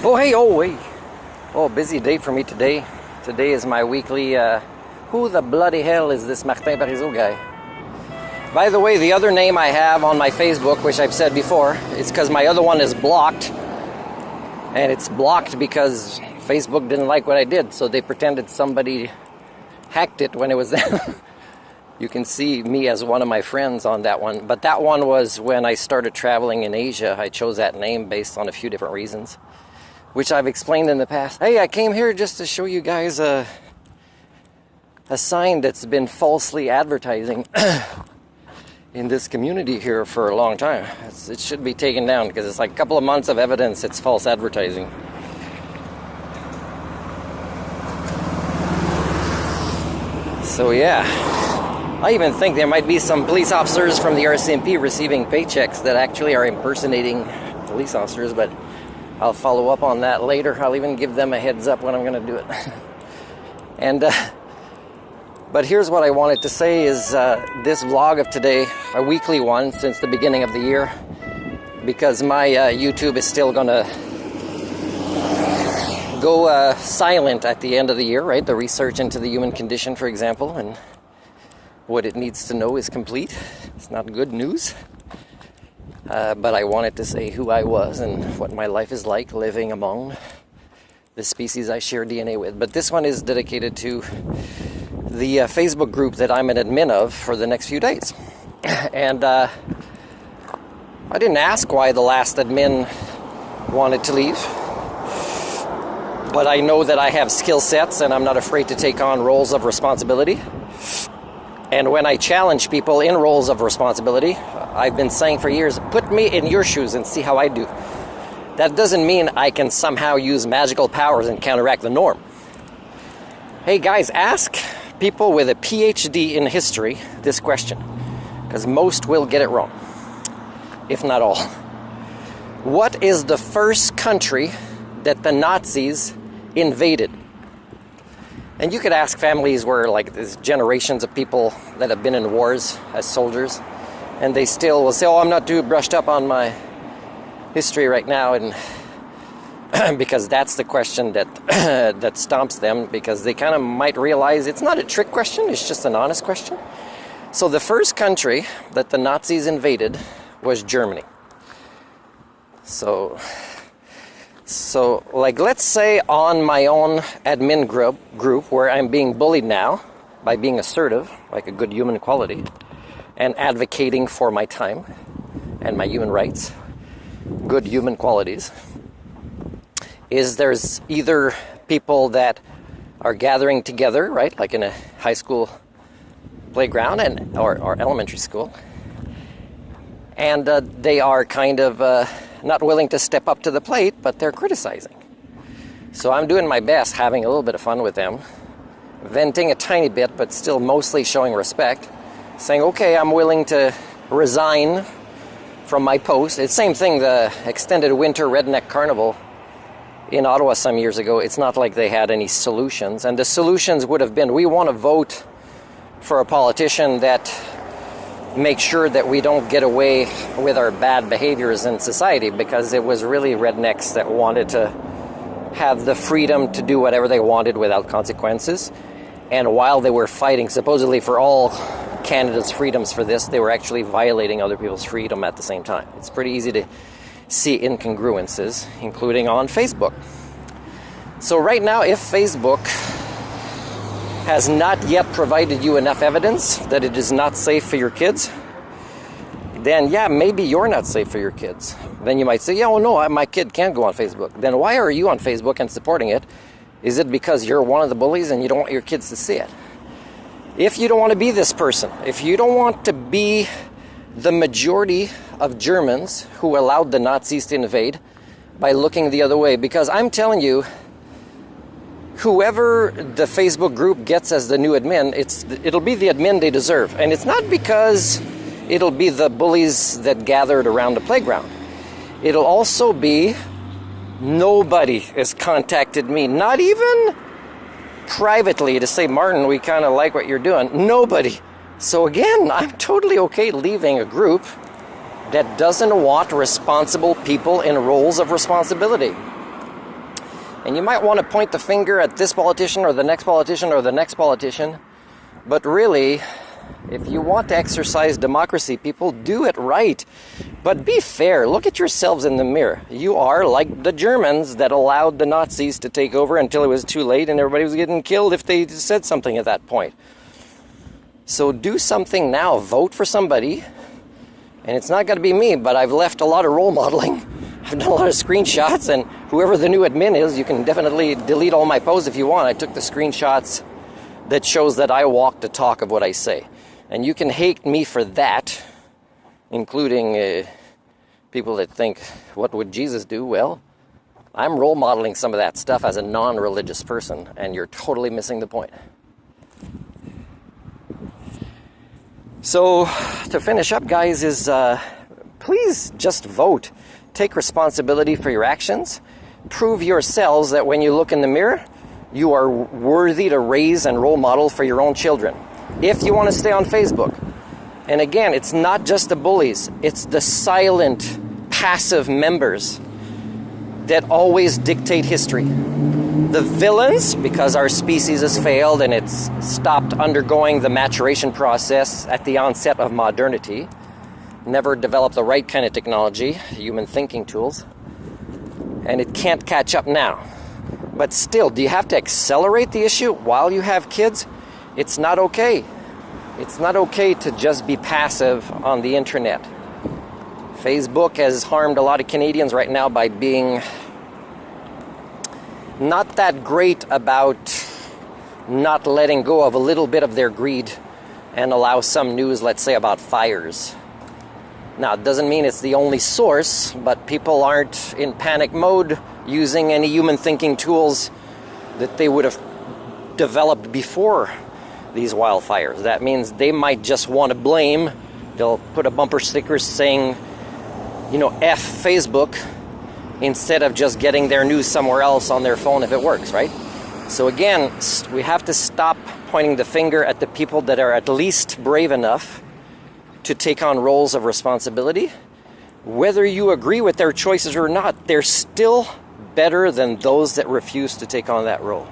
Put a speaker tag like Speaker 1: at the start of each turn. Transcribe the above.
Speaker 1: Oh, hey, oh, wait. Oh, busy day for me today. Today is my weekly, who the bloody hell is this Martin Pariseau guy? By the way, the other name I have on my Facebook, which I've said before, it's because my other one is blocked. And it's blocked because Facebook didn't like what I did, so they pretended somebody hacked it when it was them. You can see me as one of my friends on that one. But that one was when I started traveling in Asia. I chose that name based on a few different reasons, which I've explained in the past. Hey, I came here just to show you guys a sign that's been falsely advertising in this community here for a long time. It should be taken down because it's like a couple of months of evidence it's false advertising. So yeah, I even think there might be some police officers from the RCMP receiving paychecks that actually are impersonating police officers, but I'll follow up on that later. I'll even give them a heads up when I'm going to do it. And but here's what I wanted to say is this vlog of today, a weekly one since the beginning of the year, because my YouTube is still going to go silent at the end of the year, right? The research into the human condition, for example, and what it needs to know is complete. It's not good news. But I wanted to say who I was and what my life is like living among the species I share DNA with. But this one is dedicated to the Facebook group that I'm an admin of for the next few days. And I didn't ask why the last admin wanted to leave. But I know that I have skill sets and I'm not afraid to take on roles of responsibility. And when I challenge people in roles of responsibility, I've been saying for years, put me in your shoes and see how I do. That doesn't mean I can somehow use magical powers and counteract the norm. Hey guys, ask people with a PhD in history this question, because most will get it wrong, if not all. What is the first country that the Nazis invaded? And you could ask families where like there's generations of people that have been in wars as soldiers, and they still will say, oh, I'm not too brushed up on my history right now, and because that's the question that that stomps them, because they kind of might realize it's not a trick question, it's just an honest question. So the first country that the Nazis invaded was Germany. So like, let's say on my own admin group where I'm being bullied now by being assertive, like a good human quality, and advocating for my time and my human rights, good human qualities, is there's either people that are gathering together, right, like in a high school playground or elementary school, and they are kind of not willing to step up to the plate, but they're criticizing. So I'm doing my best, having a little bit of fun with them, venting a tiny bit, but still mostly showing respect, saying, okay, I'm willing to resign from my post. It's the same thing, the extended winter redneck carnival in Ottawa some years ago. It's not like they had any solutions. And the solutions would have been, we want to vote for a politician that make sure that we don't get away with our bad behaviors in society, because it was really rednecks that wanted to have the freedom to do whatever they wanted without consequences. And while they were fighting supposedly for all Canada's freedoms for this, they were actually violating other people's freedom at the same time. It's pretty easy to see incongruences, including on Facebook. So right now, if Facebook has not yet provided you enough evidence that it is not safe for your kids, then yeah, maybe you're not safe for your kids. Then you might say, yeah, well, no, my kid can't go on Facebook. Then why are you on Facebook and supporting it? Is it because you're one of the bullies and you don't want your kids to see it? If you don't want to be this person, if you don't want to be the majority of Germans who allowed the Nazis to invade by looking the other way, because I'm telling you, whoever the Facebook group gets as the new admin, it'll be the admin they deserve. And it's not because it'll be the bullies that gathered around the playground. It'll also be nobody has contacted me, not even privately, to say, Martin, we kind of like what you're doing. Nobody. So again, I'm totally okay leaving a group that doesn't want responsible people in roles of responsibility. And you might want to point the finger at this politician or the next politician or the next politician. But really, if you want to exercise democracy, people, do it right. But be fair. Look at yourselves in the mirror. You are like the Germans that allowed the Nazis to take over until it was too late and everybody was getting killed if they said something at that point. So do something now. Vote for somebody. And it's not going to be me, but I've left a lot of role modeling. I've done a lot of screenshots, and whoever the new admin is, you can definitely delete all my posts if you want. I took the screenshots that shows that I walk the talk of what I say. And you can hate me for that, including people that think, what would Jesus do? Well, I'm role modeling some of that stuff as a non-religious person, and you're totally missing the point. So, to finish up, guys, is please just vote. Take responsibility for your actions. Prove yourselves that when you look in the mirror, you are worthy to raise and role model for your own children. If you want to stay on Facebook. And again, it's not just the bullies. It's the silent, passive members that always dictate history. The villains, because our species has failed and it's stopped undergoing the maturation process at the onset of modernity, never developed the right kind of technology, human thinking tools, and it can't catch up now. But still, do you have to accelerate the issue while you have kids? It's not okay. It's not okay to just be passive on the internet. Facebook has harmed a lot of Canadians right now by being not that great about not letting go of a little bit of their greed and allow some news, let's say, about fires. Now, it doesn't mean it's the only source, but people aren't in panic mode using any human thinking tools that they would have developed before these wildfires. That means they might just want to blame. They'll put a bumper sticker saying, F Facebook, instead of just getting their news somewhere else on their phone if it works, right? So again, we have to stop pointing the finger at the people that are at least brave enough to take on roles of responsibility. Whether you agree with their choices or not, they're still better than those that refuse to take on that role.